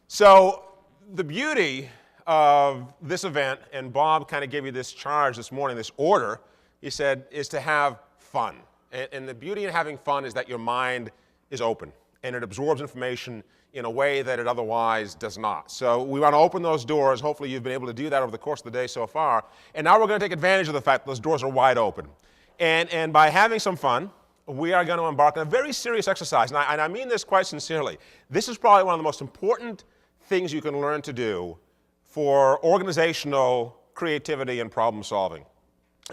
So the beauty of this event, and Bob kind of gave you this charge this morning, this order, he said, is to have fun. And the beauty in having fun is that your mind is open and it absorbs information in a way that it otherwise does not. So we want to open those doors. Hopefully you've been able to do that over the course of the day so far. And now we're going to take advantage of the fact that those doors are wide open. And by having some fun, we are going to embark on a very serious exercise. And I mean this quite sincerely. This is probably one of the most important things you can learn to do for organizational creativity and problem solving.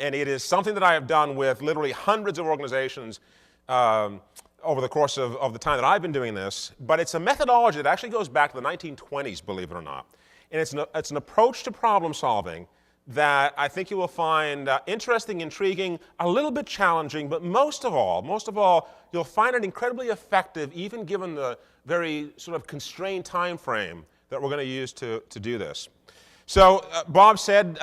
And it is something that I have done with literally hundreds of organizations over the course of the time that I've been doing this. But it's a methodology that actually goes back to the 1920s, believe it or not. And it's an approach to problem solving that I think you will find interesting, intriguing, a little bit challenging, but most of all, you'll find it incredibly effective, even given the very sort of constrained time frame that we're going to use to do this. So Bob said,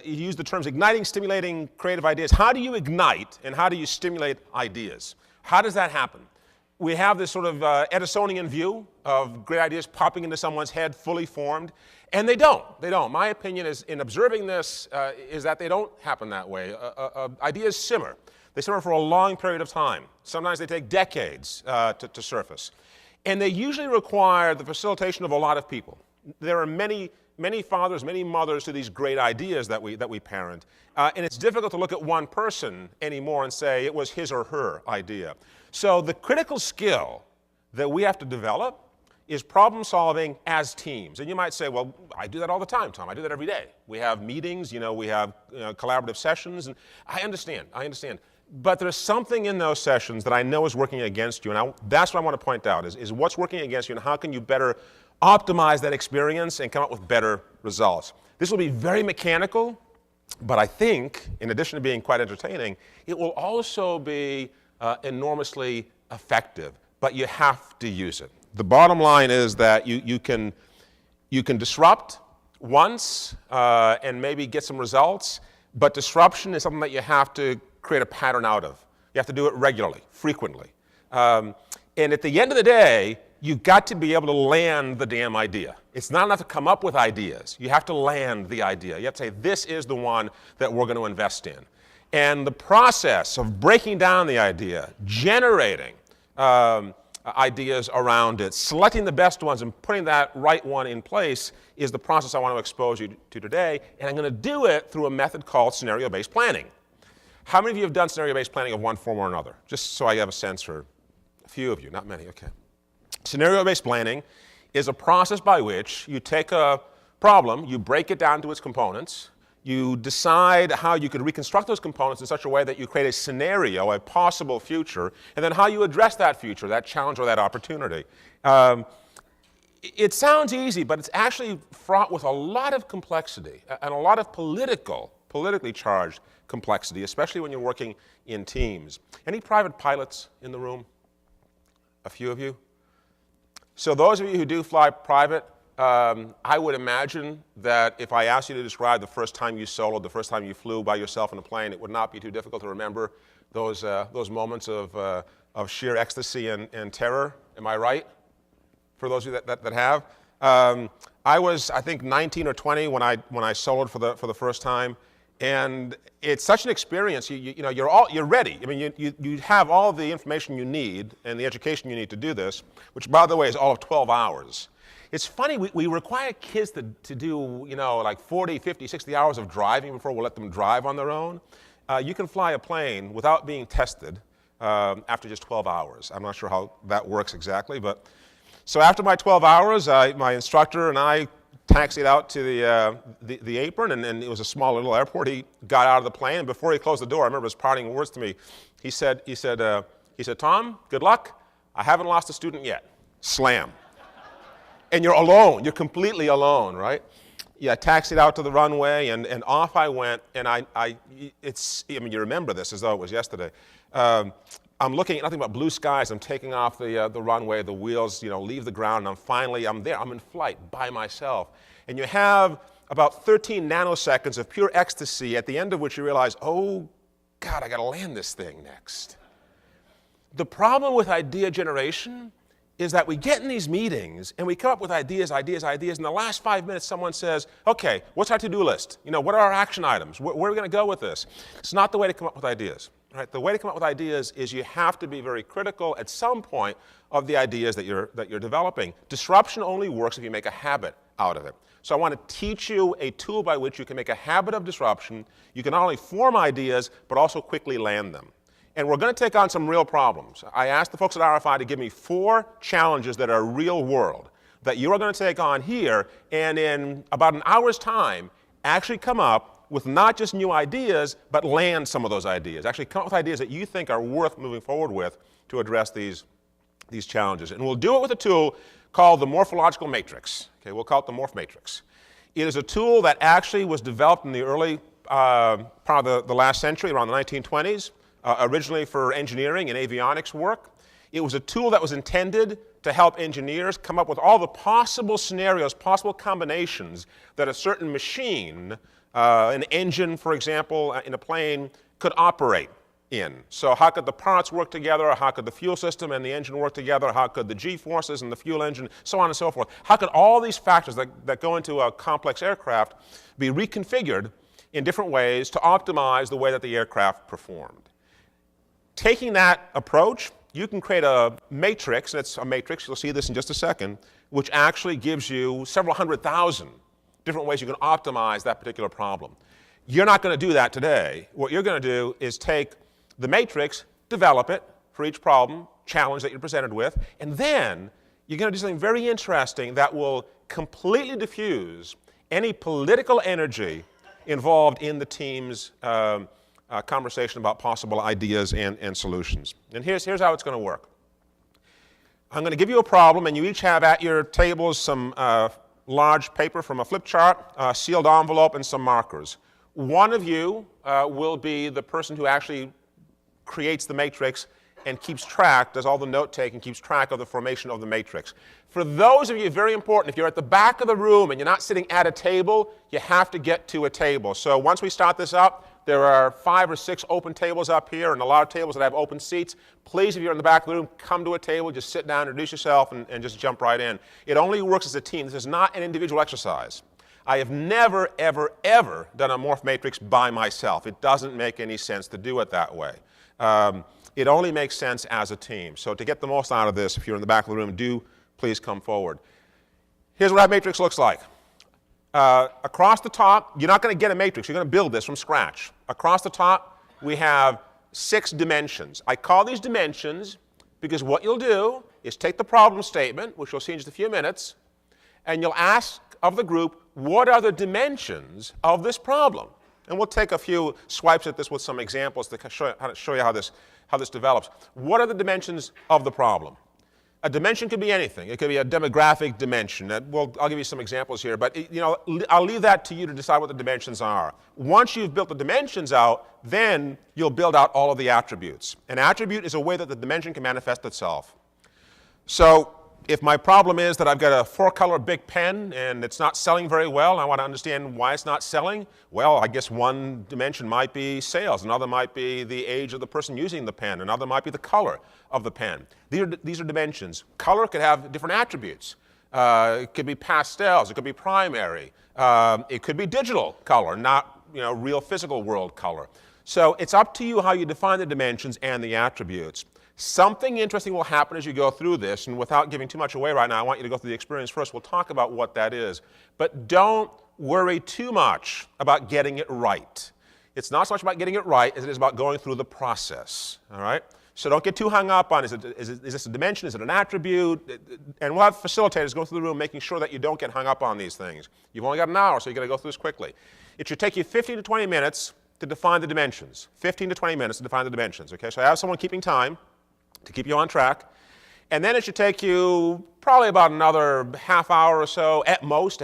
he used the terms igniting, stimulating, creative ideas. How do you ignite and how do you stimulate ideas? How does that happen? We have this sort of Edisonian view of great ideas popping into someone's head fully formed, and they don't. My opinion is, in observing this, is that they don't happen that way. Ideas simmer. They simmer for a long period of time. Sometimes they take decades to surface. And they usually require the facilitation of a lot of people. There are many fathers, many mothers to these great ideas that we parent. And it's difficult to look at one person anymore and say it was his or her idea. So the critical skill that we have to develop is problem solving as teams. And you might say, well, I do that all the time, Tom. I do that every day. We have meetings, we have collaborative sessions, and I understand. But there's something in those sessions that I know is working against you, and that's what I want to point out, is what's working against you and how can you better optimize that experience and come up with better results. This will be very mechanical, but I think, in addition to being quite entertaining, it will also be enormously effective, but you have to use it. The bottom line is that you can disrupt once and maybe get some results, but disruption is something that you have to create a pattern out of. You have to do it regularly, frequently. And at the end of the day, you've got to be able to land the damn idea. It's not enough to come up with ideas. You have to land the idea. You have to say, this is the one that we're going to invest in. And the process of breaking down the idea, generating ideas around it, selecting the best ones and putting that right one in place is the process I want to expose you to today. And I'm going to do it through a method called scenario-based planning. How many of you have done scenario-based planning of one form or another? Just so I have a sense for a few of you, not many, okay. Scenario-based planning is a process by which you take a problem, you break it down to its components, you decide how you could reconstruct those components in such a way that you create a scenario, a possible future, and then how you address that future, that challenge or that opportunity. It sounds easy, but it's actually fraught with a lot of complexity and a lot of politically charged complexity, especially when you're working in teams. Any private pilots in the room? A few of you? So those of you who do fly private, I would imagine that if I asked you to describe the first time you soloed, the first time you flew by yourself in a plane, it would not be too difficult to remember those moments of sheer ecstasy and terror. Am I right? For those of you that have. I was, I think, 19 or 20 when I soloed for the first time. And it's such an experience. You're ready. I mean, you have all the information you need and the education you need to do this, which, by the way, is all of 12 hours. It's funny, we require kids to do, like 40, 50, 60 hours of driving before we'll let them drive on their own. You can fly a plane without being tested after just 12 hours. I'm not sure how that works exactly, but so after my 12 hours, my instructor and I taxied out to the apron, and it was a small little airport. He got out of the plane, and before he closed the door, I remember his parting words to me. He said, Tom, good luck. I haven't lost a student yet. Slam. And you're alone. You're completely alone, right? Yeah, I taxied out to the runway, and off I went. And you remember this as though it was yesterday. I'm looking at nothing but blue skies. I'm taking off the runway. The wheels, leave the ground. And I'm there. I'm in flight by myself. And you have about 13 nanoseconds of pure ecstasy, at the end of which you realize, oh, God, I got to land this thing next. The problem with idea generation is that we get in these meetings and we come up with ideas, and in the last 5 minutes someone says, okay, what's our to-do list? What are our action items? Where are we going to go with this? It's not the way to come up with ideas. Right? The way to come up with ideas is you have to be very critical at some point of the ideas that you're developing. Disruption only works if you make a habit out of it. So I want to teach you a tool by which you can make a habit of disruption. You can not only form ideas, but also quickly land them. And we're going to take on some real problems. I asked the folks at RFI to give me 4 challenges that are real world that you are going to take on here, and in about an hour's time, actually come up with not just new ideas, but land some of those ideas. Actually come up with ideas that you think are worth moving forward with to address these challenges. And we'll do it with a tool called the morphological matrix. Okay, we'll call it the morph matrix. It is a tool that actually was developed in the early part of the last century, around the 1920s. Originally for engineering and avionics work. It was a tool that was intended to help engineers come up with all the possible scenarios, possible combinations that a certain machine, an engine, for example, in a plane, could operate in. So how could the parts work together? How could the fuel system and the engine work together? How could the G-forces and the fuel engine, so on and so forth? How could all these factors that go into a complex aircraft be reconfigured in different ways to optimize the way that the aircraft performed? Taking that approach, you can create a matrix, and it's a matrix, you'll see this in just a second, which actually gives you several 100,000 different ways you can optimize that particular problem. You're not going to do that today. What you're going to do is take the matrix, develop it for each problem, challenge that you're presented with, and then you're going to do something very interesting that will completely diffuse any political energy involved in the team's conversation about possible ideas and solutions. And here's how it's going to work. I'm going to give you a problem, and you each have at your tables some large paper from a flip chart, a sealed envelope, and some markers. One of you will be the person who actually creates the matrix and keeps track, does all the note-taking, keeps track of the formation of the matrix. For those of you, very important, if you're at the back of the room and you're not sitting at a table, you have to get to a table. So once we start this up, there are 5 or 6 open tables up here and a lot of tables that have open seats. Please, if you're in the back of the room, come to a table, just sit down, introduce yourself, and just jump right in. It only works as a team. This is not an individual exercise. I have never, ever, ever done a morph matrix by myself. It doesn't make any sense to do it that way. It only makes sense as a team. So to get the most out of this, if you're in the back of the room, do please come forward. Here's what that matrix looks like. Across the top, you're not going to get a matrix. You're going to build this from scratch. Across the top, we have 6 dimensions. I call these dimensions because what you'll do is take the problem statement, which you'll see in just a few minutes, and you'll ask of the group, what are the dimensions of this problem? And we'll take a few swipes at this with some examples to show you how this develops. What are the dimensions of the problem? A dimension could be anything. It could be a demographic dimension. I'll give you some examples here, but I'll leave that to you to decide what the dimensions are. Once you've built the dimensions out, then you'll build out all of the attributes. An attribute is a way that the dimension can manifest itself. So if my problem is that I've got a 4-color big pen and it's not selling very well, and I want to understand why it's not selling, well, I guess one dimension might be sales, another might be the age of the person using the pen, another might be the color of the pen. These are dimensions. Color could have different attributes. It could be pastels, it could be primary, it could be digital color, not real physical world color. So it's up to you how you define the dimensions and the attributes. Something interesting will happen as you go through this, and without giving too much away right now, I want you to go through the experience first. We'll talk about what that is. But don't worry too much about getting it right. It's not so much about getting it right as it is about going through the process, all right? So don't get too hung up on, is this a dimension, is it an attribute? And we'll have facilitators go through the room making sure that you don't get hung up on these things. You've only got an hour, so you've got to go through this quickly. It should take you 15 to 20 minutes to define the dimensions. 15 to 20 minutes to define the dimensions, okay? So I have someone keeping time to keep you on track. And then it should take you probably about another half hour or so, at most,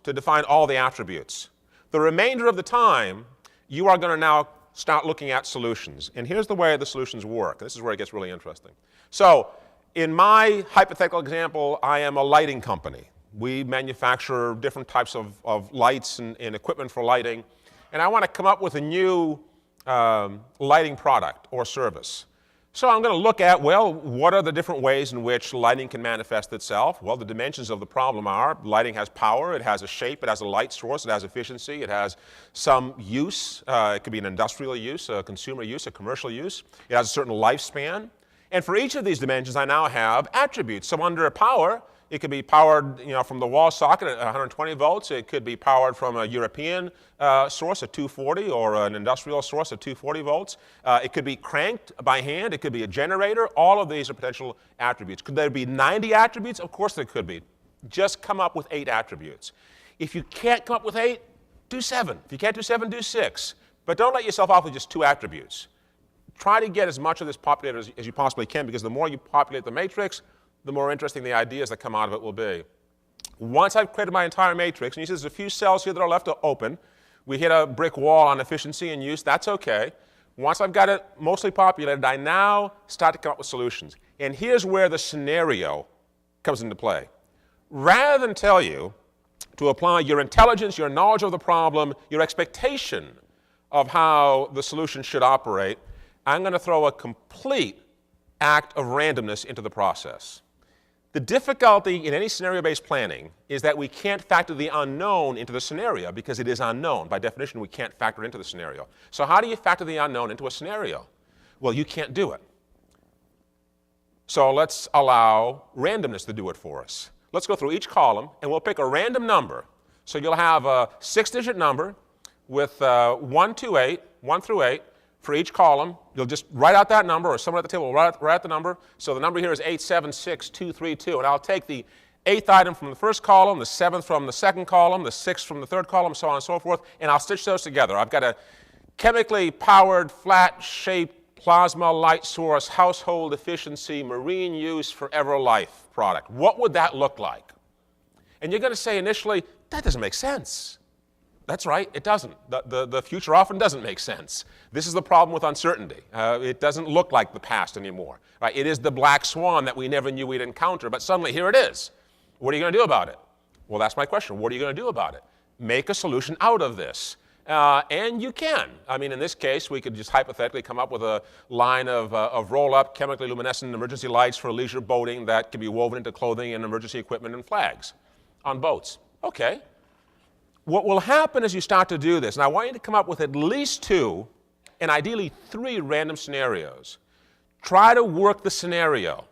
to define all the attributes. The remainder of the time, you are going to now start looking at solutions. And here's the way the solutions work. This is where it gets really interesting. So in my hypothetical example, I am a lighting company. We manufacture different types of lights and equipment for lighting. And I want to come up with a new lighting product or service. So I'm going to look at, well, what are the different ways in which lighting can manifest itself? Well, the dimensions of the problem are lighting has power, it has a shape, it has a light source, it has efficiency, it has some use. It could be an industrial use, a consumer use, a commercial use. It has a certain lifespan. And for each of these dimensions, I now have attributes. So under power, it could be powered from the wall socket at 120 volts. It could be powered from a European source at 240 or an industrial source at 240 volts. It could be cranked by hand. It could be a generator. All of these are potential attributes. Could there be 90 attributes? Of course there could be. Just come up with 8 attributes. If you can't come up with 8, do 7. If you can't do 7, do 6. But don't let yourself off with just 2 attributes. Try to get as much of this populated as you possibly can, because the more you populate the matrix, the more interesting the ideas that come out of it will be. Once I've created my entire matrix, and you see there's a few cells here that are left open, we hit a brick wall on efficiency and use, that's okay. Once I've got it mostly populated, I now start to come up with solutions. And here's where the scenario comes into play. Rather than tell you to apply your intelligence, your knowledge of the problem, your expectation of how the solution should operate, I'm going to throw a complete act of randomness into the process. The difficulty in any scenario-based planning is that we can't factor the unknown into the scenario because it is unknown. By definition, we can't factor it into the scenario. So how do you factor the unknown into a scenario? Well, you can't do it. So let's allow randomness to do it for us. Let's go through each column, and we'll pick a random number. So you'll have a 6-digit number with 1 through 8. For each column, you'll just write out that number, or someone at the table will write out the number. So the number here is 876232, and I'll take the 8th item from the first column, the 7th from the second column, the 6th from the third column, so on and so forth, and I'll stitch those together. I've got a chemically powered, flat-shaped plasma light source, household efficiency, marine use, forever life product. What would that look like? And you're going to say initially, that doesn't make sense. That's right, it doesn't. The future often doesn't make sense. This is the problem with uncertainty. It doesn't look like the past anymore. Right? It is the black swan that we never knew we'd encounter, but suddenly here it is. What are you going to do about it? Well, that's my question. What are you going to do about it? Make a solution out of this. And you can. I mean, in this case, we could just hypothetically come up with a line of roll-up, chemically luminescent emergency lights for leisure boating that can be woven into clothing and emergency equipment and flags on boats. Okay. What will happen as you start to do this, and I want you to come up with at least 2 and ideally 3 random scenarios. Try to work the scenario.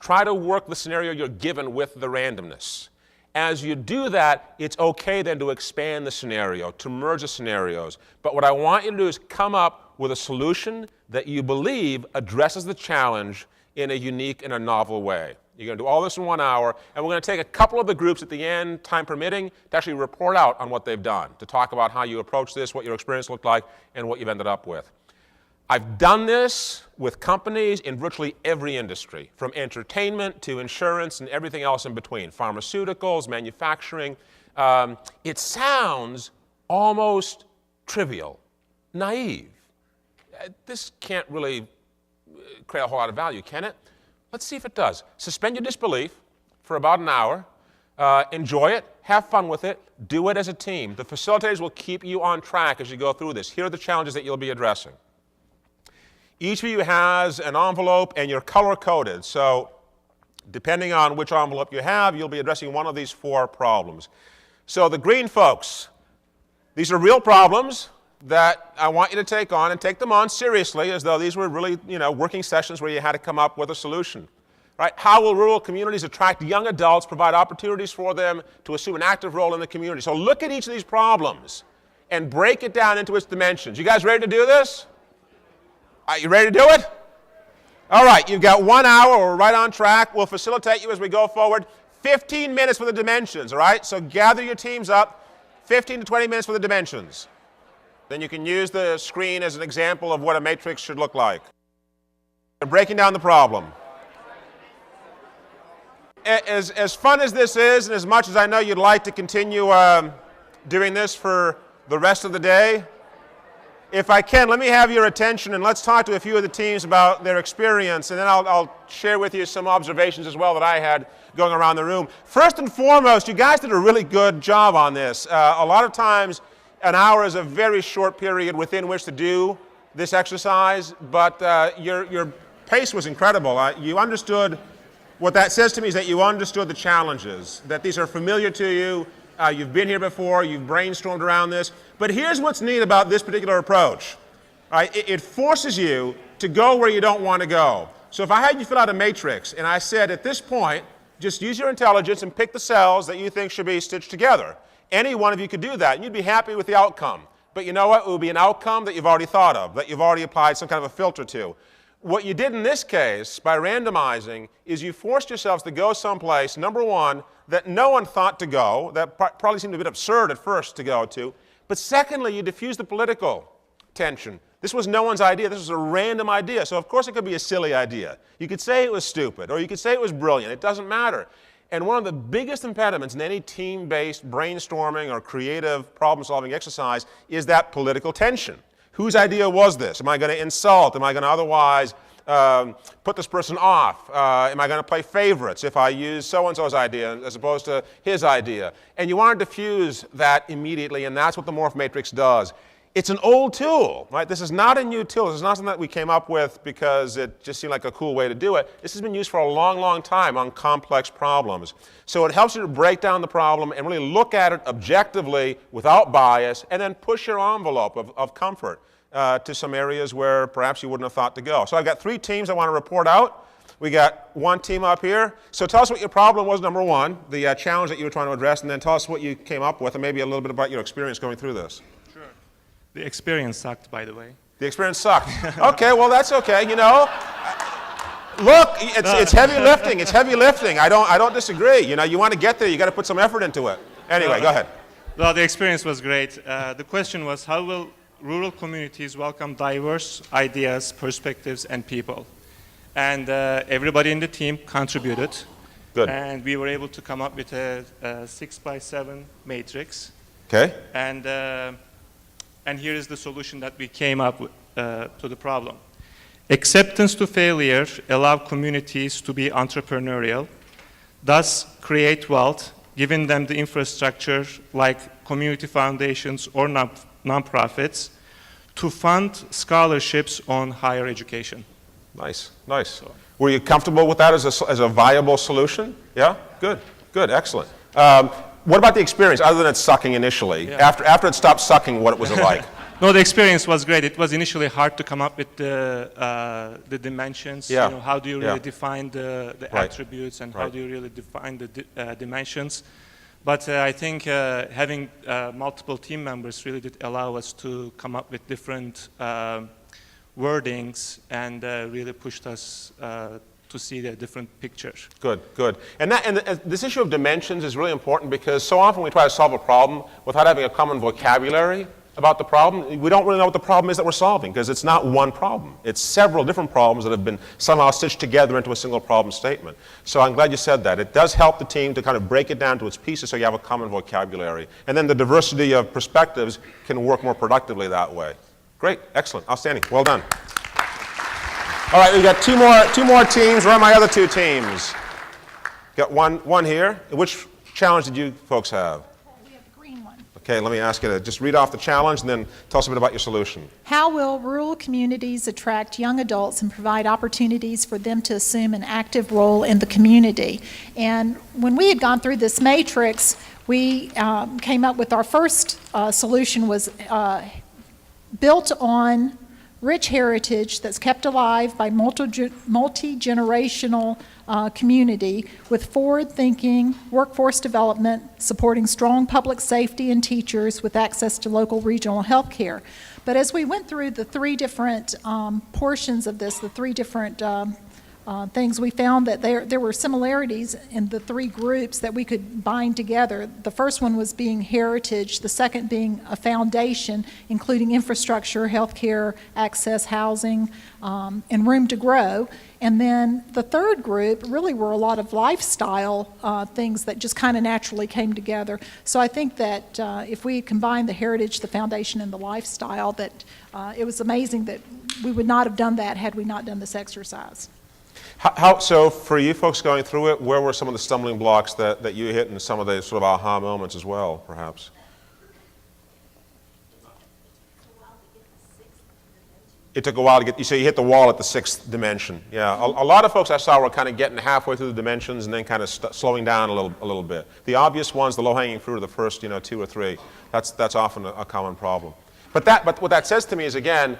Try to work the scenario you're given with the randomness. As you do that, it's okay then to expand the scenario, to merge the scenarios. But what I want you to do is come up with a solution that you believe addresses the challenge in a unique and a novel way. You're going to do all this in 1 hour, and we're going to take a couple of the groups at the end, time permitting, to actually report out on what they've done, to talk about how you approach this, what your experience looked like, and what you've ended up with. I've done this with companies in virtually every industry, from entertainment to insurance and everything else in between, pharmaceuticals, manufacturing. It sounds almost trivial, naive. This can't really create a whole lot of value, can it? Let's see if it does. Suspend your disbelief for about an hour. Enjoy it. Have fun with it. Do it as a team. The facilitators will keep you on track as you go through this. Here are the challenges that you'll be addressing. Each of you has an envelope, and you're color-coded. So depending on which envelope you have, you'll be addressing one of these 4 problems. So the green folks, these are real problems that I want you to take on, and take them on seriously, as though these were really, working sessions where you had to come up with a solution. Right? How will rural communities attract young adults, provide opportunities for them to assume an active role in the community? So look at each of these problems and break it down into its dimensions. You guys ready to do this? Are you ready to do it? All right, you've got 1 hour. We're right on track. We'll facilitate you as we go forward. 15 minutes for the dimensions, all right? So gather your teams up. 15 to 20 minutes for the dimensions. Then you can use the screen as an example of what a matrix should look like. Breaking down the problem. As fun as this is, and as much as I know you'd like to continue doing this for the rest of the day, if I can, let me have your attention, and let's talk to a few of the teams about their experience, and then I'll share with you some observations as well that I had going around the room. First and foremost, you guys did a really good job on this. A lot of times, an hour is a very short period within which to do this exercise, but you're pace was incredible. You understood, what that says to me is that you understood the challenges, that these are familiar to you, you've been here before, you've brainstormed around this. But here's what's neat about this particular approach. It forces you to go where you don't want to go. So if I had you fill out a matrix and I said at this point, just use your intelligence and pick the cells that you think should be stitched together. Any one of you could do that and you'd be happy with the outcome. But you know what? It would be an outcome that you've already thought of, that you've already applied some kind of a filter to. What you did in this case, by randomizing, is you forced yourselves to go someplace, number one, that no one thought to go, that probably seemed a bit absurd at first to go to. But secondly, you diffused the political tension. This was no one's idea. This was a random idea. So of course it could be a silly idea. You could say it was stupid, or you could say it was brilliant. It doesn't matter. And one of the biggest impediments in any team-based brainstorming or creative problem-solving exercise is that political tension. Whose idea was this? Am I going to insult? Am I going to otherwise put this person off? Am I going to play favorites if I use so-and-so's idea as opposed to his idea? And you want to diffuse that immediately, and that's what the morph matrix does. It's an old tool, right? This is not a new tool. This is not something that we came up with because it just seemed like a cool way to do it. This has been used for a long, long time on complex problems. So it helps you to break down the problem and really look at it objectively without bias and then push your envelope of comfort to some areas where perhaps you wouldn't have thought to go. So I've got 3 teams I want to report out. We got 1 team up here. So tell us what your problem was, number 1, the challenge that you were trying to address, and then tell us what you came up with and maybe a little bit about your experience going through this. The experience sucked, by the way. The experience sucked. Okay, well that's okay. You know, look, it's heavy lifting. It's heavy lifting. I don't disagree. You know, you want to get there, you got to put some effort into it. Anyway, go ahead. Well, the experience was great. The question was, how will rural communities welcome diverse ideas, perspectives, and people? And everybody in the team contributed. Good. And we were able to come up with a 6x7 matrix. Okay. And here is the solution that we came up with to the problem. Acceptance to failure allows communities to be entrepreneurial, thus create wealth, giving them the infrastructure like community foundations or nonprofits to fund scholarships on higher education. Nice, nice. So, were you comfortable with that as a viable solution? Yeah? Good, good, excellent. What about the experience, other than it sucking initially? Yeah. After it stopped sucking, what was it like? No, the experience was great. It was initially hard to come up with the dimensions. Yeah. You know, how do you really define the Right. attributes, and how do you really define the dimensions? But I think having multiple team members really did allow us to come up with different wordings and really pushed us to see the different pictures. Good, good. And this issue of dimensions is really important because so often we try to solve a problem without having a common vocabulary about the problem. We don't really know what the problem is that we're solving because it's not one problem. It's several different problems that have been somehow stitched together into a single problem statement. So I'm glad you said that. It does help the team to kind of break it down to its pieces so you have a common vocabulary. And then the diversity of perspectives can work more productively that way. Great, excellent, outstanding, well done. All right, we've got two more teams. Where are my other 2 teams? Got one here. Which challenge did you folks have? We have the green one. Okay, let me ask you to just read off the challenge and then tell us a bit about your solution. How will rural communities attract young adults and provide opportunities for them to assume an active role in the community? And when we had gone through this matrix, we came up with our first solution was built on rich heritage that's kept alive by multi-generational community with forward-thinking workforce development, supporting strong public safety and teachers with access to local regional health care. But as we went through the 3 different portions of this, the 3 different things, we found that there were similarities in the 3 groups that we could bind together. The first one was being heritage, the second being a foundation, including infrastructure, healthcare, access, housing, and room to grow. And then the third group really were a lot of lifestyle things that just kind of naturally came together. So I think that if we combine the heritage, the foundation, and the lifestyle, that it was amazing that we would not have done that had we not done this exercise. So for you folks going through it, where were some of the stumbling blocks that you hit and some of the sort of aha moments as well, perhaps? It took a while to get, so you hit the wall at the 6th dimension. Yeah, a lot of folks I saw were kind of getting halfway through the dimensions and then kind of slowing down a little bit. The obvious ones, the low-hanging fruit, are the first 2 or 3. That's often a common problem. But what that says to me is, again,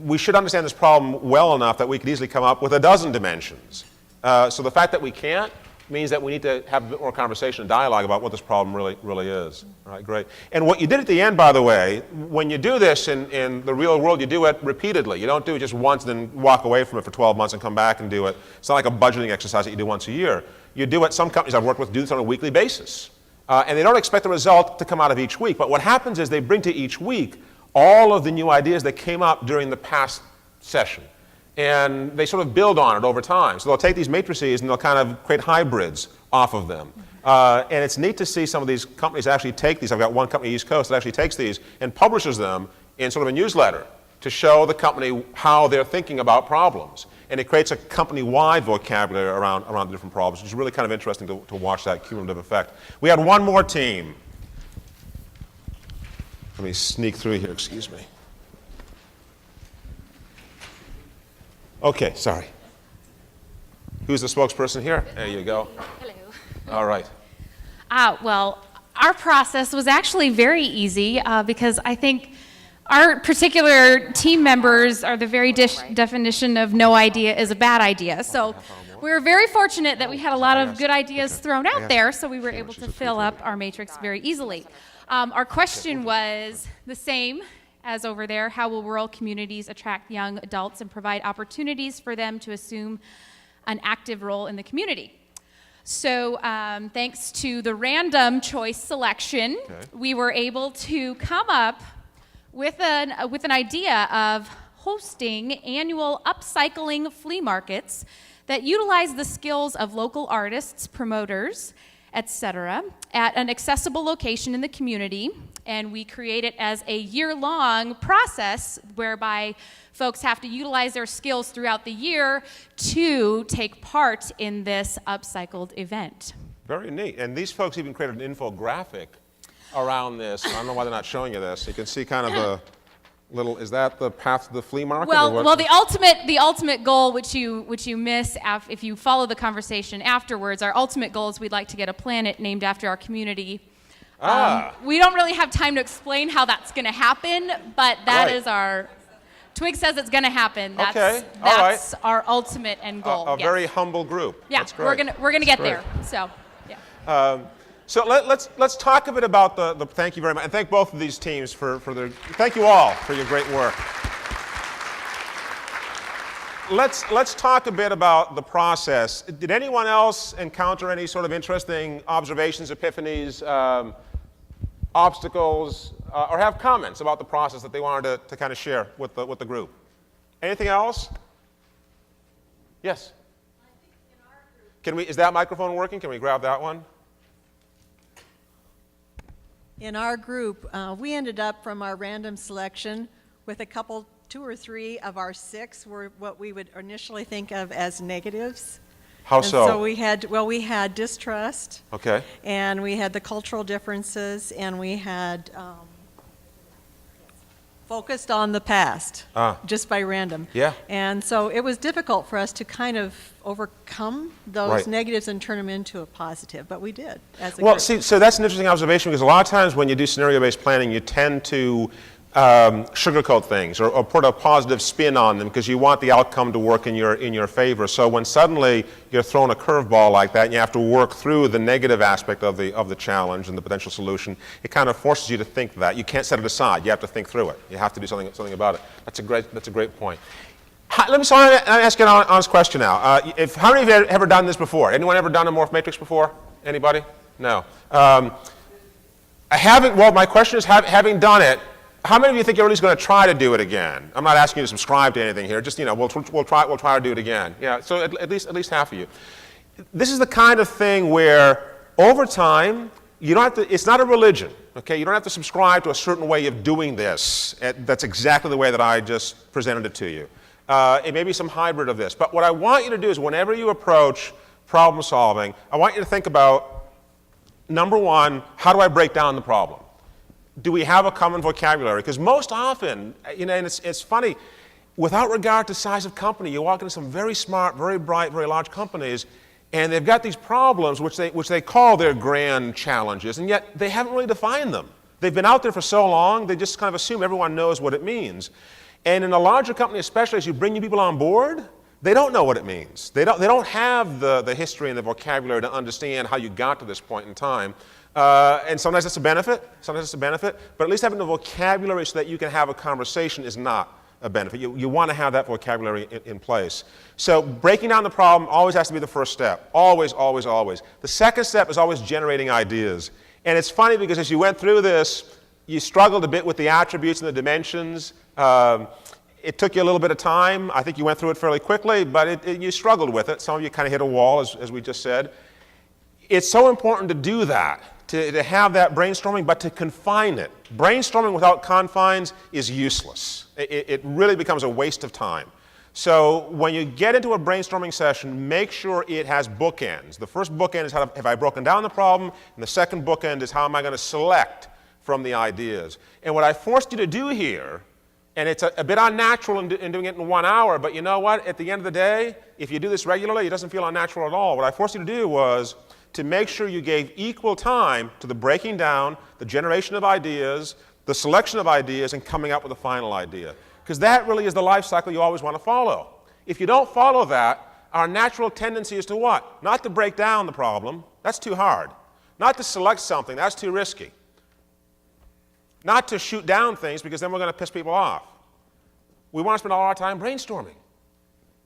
we should understand this problem well enough that we could easily come up with a dozen dimensions. So the fact that we can't means that we need to have a bit more conversation and dialogue about what this problem really is. All right, great. And what you did at the end, by the way, when you do this in the real world, you do it repeatedly. You don't do it just once and then walk away from it for 12 months and come back and do it. It's not like a budgeting exercise that you do once a year. You do it, some companies I've worked with do this on a weekly basis. And they don't expect the result to come out of each week. But what happens is they bring to each week all of the new ideas that came up during the past session. And they sort of build on it over time. So they'll take these matrices and they'll kind of create hybrids off of them. And it's neat to see some of these companies actually take these. I've got one company East Coast that actually takes these and publishes them in sort of a newsletter to show the company how they're thinking about problems. And it creates a company-wide vocabulary around the different problems, which is really kind of interesting to watch that cumulative effect. We had one more team. Let me sneak through here, excuse me. Okay, sorry. Who's the spokesperson here? There you go. Hello. All right. Well, our process was actually very easy because I think our particular team members are the very definition of no idea is a bad idea. So we were very fortunate that we had a lot of good ideas thrown out there, so we were able to fill up our matrix very easily. Our question was the same as over there: how will rural communities attract young adults and provide opportunities for them to assume an active role in the community? So thanks to the random choice selection, we were able to come up with an idea of hosting annual upcycling flea markets that utilize the skills of local artists, promoters, etc., at an accessible location in the community. And we create it as a year-long process whereby folks have to utilize their skills throughout the year to take part in this upcycled event. Very neat. And these folks even created an infographic around this. I don't know why they're not showing you this. You can see kind of a little, is that the path to the flea market? Well, the ultimate goal, which you miss if you follow the conversation afterwards, our ultimate goal is we'd like to get a planet named after our community. We don't really have time to explain how that's going to happen, but that is our. Twig says it's going to happen. That's our ultimate end goal. A very humble group. Yeah, that's great. we're gonna get there. So, yeah. So let's talk a bit about the. Thank you very much, and thank both of these teams for their. Thank you all for your great work. Let's talk a bit about the process. Did anyone else encounter any sort of interesting observations, epiphanies, obstacles, or have comments about the process that they wanted to kind of share with the group? Anything else? Yes. I think in our group, Is that microphone working? Can we grab that one? In our group, we ended up from our random selection with a couple, 2 or 3 of our 6 were what we would initially think of as negatives. How And so? so we had distrust. Okay. And we had the cultural differences, and we had focused on the past, just by random. Yeah. And so it was difficult for us to kind of overcome those Right. negatives and turn them into a positive, but we did as a Well, group. see, so that's an interesting observation because a lot of times when you do scenario-based planning, you tend to sugarcoat things or put a positive spin on them because you want the outcome to work in your favor. So when suddenly you're thrown a curveball like that and you have to work through the negative aspect of the challenge and the potential solution, it kind of forces you to think that. You can't set it aside. You have to think through it. You have to do something about it. That's a great point. Let me ask you an honest question now. How many of you have ever done this before? Anyone ever done a morph matrix before? Anybody? No. Well, my question is, having done it, how many of you think you're at least going to try to do it again? I'm not asking you to subscribe to anything here. Just we'll try to do it again. Yeah. So at least half of you. This is the kind of thing where over time you don't have to. It's not a religion. Okay. You don't have to subscribe to a certain way of doing this. That's exactly the way that I just presented it to you. It may be some hybrid of this. But what I want you to do is whenever you approach problem solving, I want you to think about, number one, how do I break down the problem? do we have a common vocabulary? Because most often, and it's funny, without regard to size of company, you walk into some very smart, very bright, very large companies, and they've got these problems which they call their grand challenges, and yet they haven't really defined them. They've been out there for so long, they just kind of assume everyone knows what it means. And in a larger company, especially as you bring new people on board, they don't know what it means. They don't have the history and the vocabulary to understand how you got to this point in time. And sometimes that's a benefit, but at least having the vocabulary so that you can have a conversation is not a benefit. You want to have that vocabulary in place. So breaking down the problem always has to be the first step. Always, always, always. The second step is always generating ideas. And it's funny because as you went through this, you struggled a bit with the attributes and the dimensions. It took you a little bit of time. I think you went through it fairly quickly, but you struggled with it. Some of you kind of hit a wall, as we just said. It's so important to do that, to have that brainstorming, but to confine it. Brainstorming without confines is useless. It really becomes a waste of time. So when you get into a brainstorming session, make sure it has bookends. The first bookend is have I broken down the problem, and the second bookend is how am I going to select from the ideas. And what I forced you to do here, and it's a bit unnatural in doing it in 1 hour, but you know what? At the end of the day, if you do this regularly, it doesn't feel unnatural at all. What I forced you to do was to make sure you gave equal time to the breaking down, the generation of ideas, the selection of ideas, and coming up with a final idea. Because that really is the life cycle you always want to follow. If you don't follow that, our natural tendency is to what? Not to break down the problem. That's too hard. Not to select something. That's too risky. Not to shoot down things because then we're going to piss people off. We want to spend all our time brainstorming.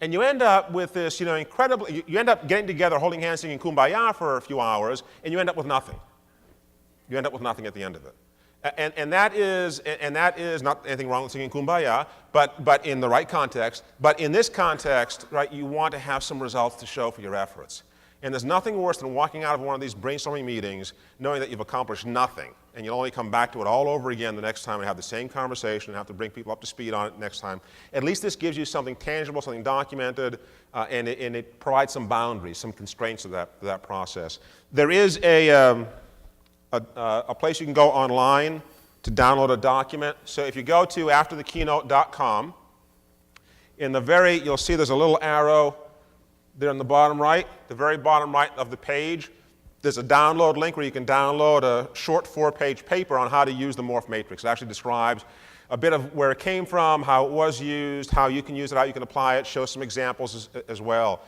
And you end up with this, you end up getting together, holding hands, singing Kumbaya for a few hours, and you end up with nothing. You end up with nothing at the end of it. And that is not anything wrong with singing Kumbaya, but in the right context. But in this context, right, you want to have some results to show for your efforts. And there's nothing worse than walking out of one of these brainstorming meetings knowing that you've accomplished nothing, and you'll only come back to it all over again the next time and have the same conversation and have to bring people up to speed on it next time. At least this gives you something tangible, something documented, and it provides some boundaries, some constraints to that process. There is a place you can go online to download a document. So if you go to afterthekeynote.com, you'll see there's a little arrow there on the bottom right, the very bottom right of the page. There's a download link where you can download a short 4-page paper on how to use the morph matrix. It actually describes a bit of where it came from, how it was used, how you can use it, how you can apply it, show some examples as well.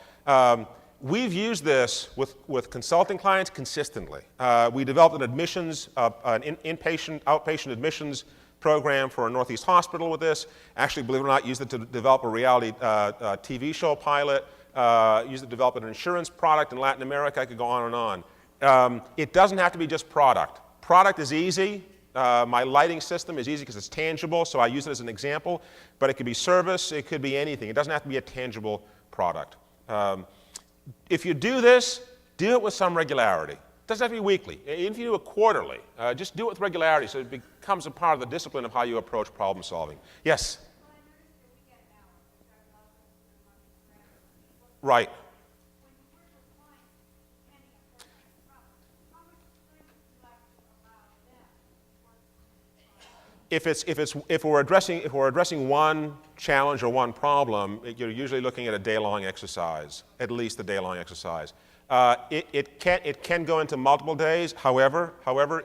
We've used this with consulting clients consistently. We developed an admissions, an inpatient, outpatient admissions program for a Northeast hospital with this. Actually, believe it or not, used it to develop a reality TV show pilot. Used it to develop an insurance product in Latin America. I could go on and on. It doesn't have to be just product. Product is easy. My lighting system is easy because it's tangible, so I use it as an example. But it could be service. It could be anything. It doesn't have to be a tangible product. If you do this, do it with some regularity. It doesn't have to be weekly. Even if you do it quarterly, just do it with regularity so it becomes a part of the discipline of how you approach problem solving. Yes? Right. If we're addressing one challenge or one problem, you're usually looking at a day-long exercise, at least a day-long exercise. It can go into multiple days. However,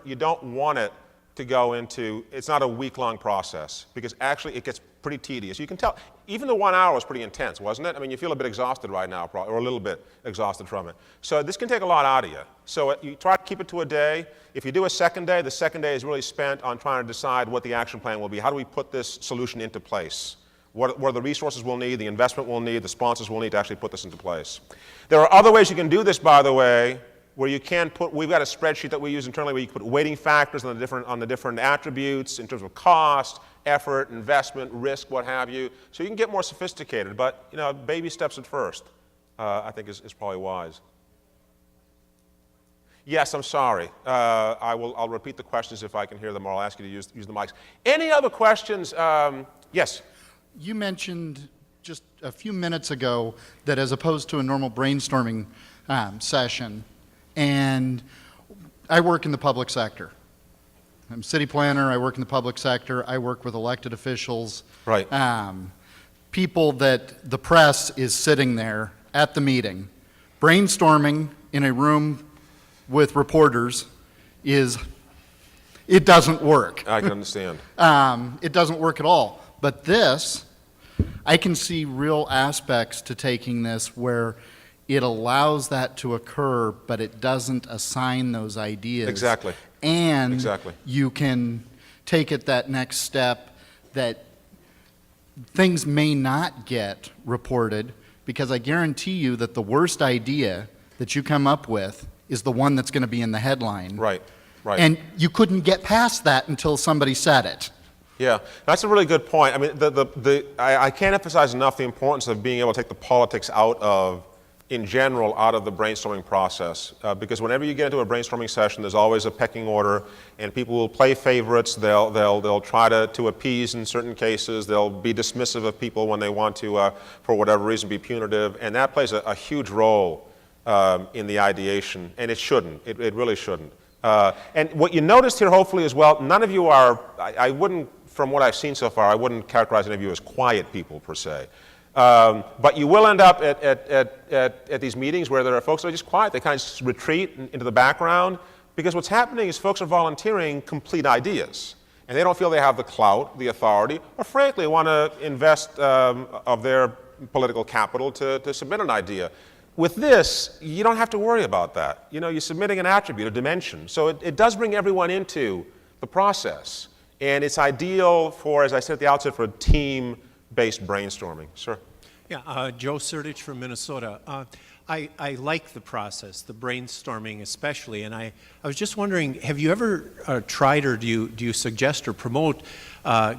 you don't want it to go into. It's not a week-long process because actually it gets pretty tedious. You can tell. Even the 1 hour was pretty intense, wasn't it? I mean, you feel a bit exhausted right now, probably, or a little bit exhausted from it. So this can take a lot out of you. So you try to keep it to a day. If you do a second day, the second day is really spent on trying to decide what the action plan will be. How do we put this solution into place? What are the resources we'll need, the investment we'll need, the sponsors we'll need to actually put this into place? There are other ways you can do this, by the way, where you can put, we've got a spreadsheet that we use internally where you can put weighting factors on the different attributes in terms of cost, effort, investment, risk, what have you. So you can get more sophisticated, but baby steps at first, I think is probably wise. Yes, I'm sorry. I'll repeat the questions if I can hear them, or I'll ask you to use the mics. Any other questions? Yes? You mentioned just a few minutes ago that as opposed to a normal brainstorming session, and I work in the public sector, I'm city planner, I work in the public sector, I work with elected officials. Right. People that the press is sitting there at the meeting, brainstorming in a room with reporters it doesn't work. I can understand. It doesn't work at all. But this, I can see real aspects to taking this where it allows that to occur, but it doesn't assign those ideas. Exactly. And Exactly. you can take it that next step that things may not get reported, because I guarantee you that the worst idea that you come up with is the one that's going to be in the headline. Right, right. And you couldn't get past that until somebody said it. Yeah, that's a really good point. I mean, I can't emphasize enough the importance of being able to take the politics in general, out of the brainstorming process. Because whenever you get into a brainstorming session, there's always a pecking order, and people will play favorites. They'll try to appease in certain cases. They'll be dismissive of people when they want to, for whatever reason, be punitive. And that plays a huge role in the ideation, and it shouldn't. It really shouldn't. And what you noticed here, hopefully, as well, none of you are, I wouldn't, from what I've seen so far, I wouldn't characterize any of you as quiet people, per se. But you will end up at these meetings where there are folks that are just quiet. They kind of just retreat into the background, because what's happening is folks are volunteering complete ideas. And they don't feel they have the clout, the authority, or frankly want to invest of their political capital to submit an idea. With this, you don't have to worry about that. You know, you're submitting an attribute, a dimension. So it does bring everyone into the process. And it's ideal for, as I said at the outset, for team-based brainstorming. Sir? Yeah, Joe Sertich from Minnesota. I like the process, the brainstorming especially, and I was just wondering, have you ever tried, or do you suggest or promote,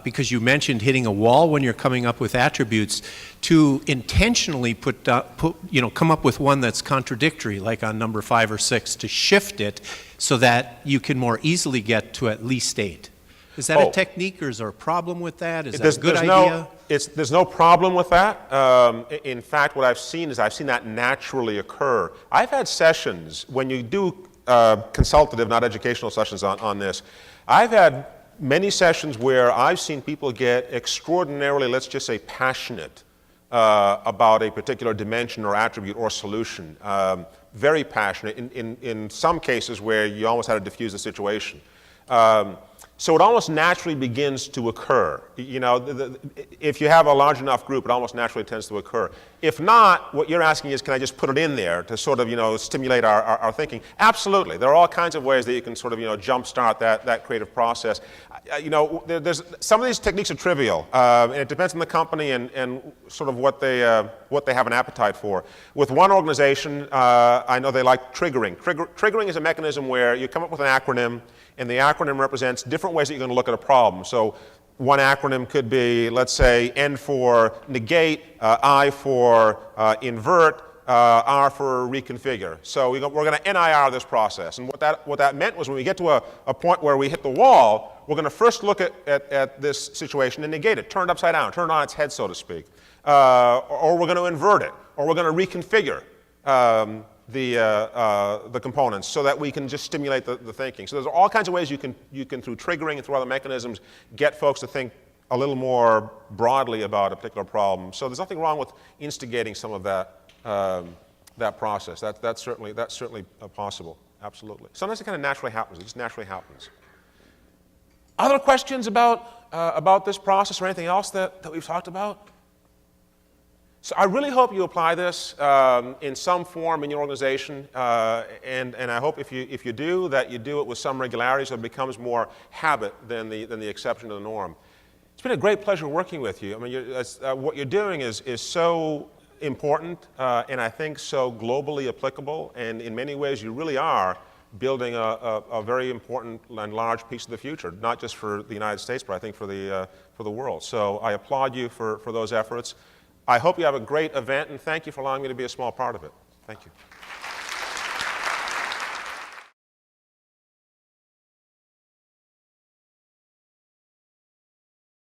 because you mentioned hitting a wall when you're coming up with attributes, to intentionally come up with one that's contradictory, like on number 5 or 6, to shift it so that you can more easily get to at least 8? Is that a technique, or is there a problem with that? Is that a good idea? There's no problem with that. In fact, what I've seen is I've seen that naturally occur. I've had sessions, when you do consultative, not educational sessions on this, I've had many sessions where I've seen people get extraordinarily, let's just say, passionate about a particular dimension or attribute or solution. Very passionate, in some cases where you almost had to diffuse the situation. So it almost naturally begins to occur. You know, if you have a large enough group, it almost naturally tends to occur. If not, what you're asking is, can I just put it in there to sort of, stimulate our thinking? Absolutely. There are all kinds of ways that you can sort of, jumpstart that creative process. There's some of these techniques are trivial, and it depends on the company and sort of what they have an appetite for. With one organization, I know they like triggering. Triggering is a mechanism where you come up with an acronym, and the acronym represents different ways that you're going to look at a problem. So one acronym could be, let's say, N for negate, I for invert, R for reconfigure. So we're going to NIR this process. And what that meant was, when we get to a point where we hit the wall, we're going to first look at this situation and negate it, turn it upside down, turn it on its head, so to speak. Or we're going to invert it, or we're going to reconfigure the components so that we can just stimulate the thinking. So there's all kinds of ways you can through triggering and through other mechanisms, get folks to think a little more broadly about a particular problem. So there's nothing wrong with instigating some of that process. That's certainly possible. Absolutely. Sometimes it kind of naturally happens. It just naturally happens. Other questions about this process or anything else that we've talked about? So I really hope you apply this in some form in your organization, and I hope if you do, that you do it with some regularity, so it becomes more habit than the exception to the norm. It's been a great pleasure working with you. I mean, what you're doing is so important, and I think so globally applicable, and in many ways you really are building a very important and large piece of the future, not just for the United States, but I think for the world. So I applaud you for those efforts. I hope you have a great event, and thank you for allowing me to be a small part of it. Thank you.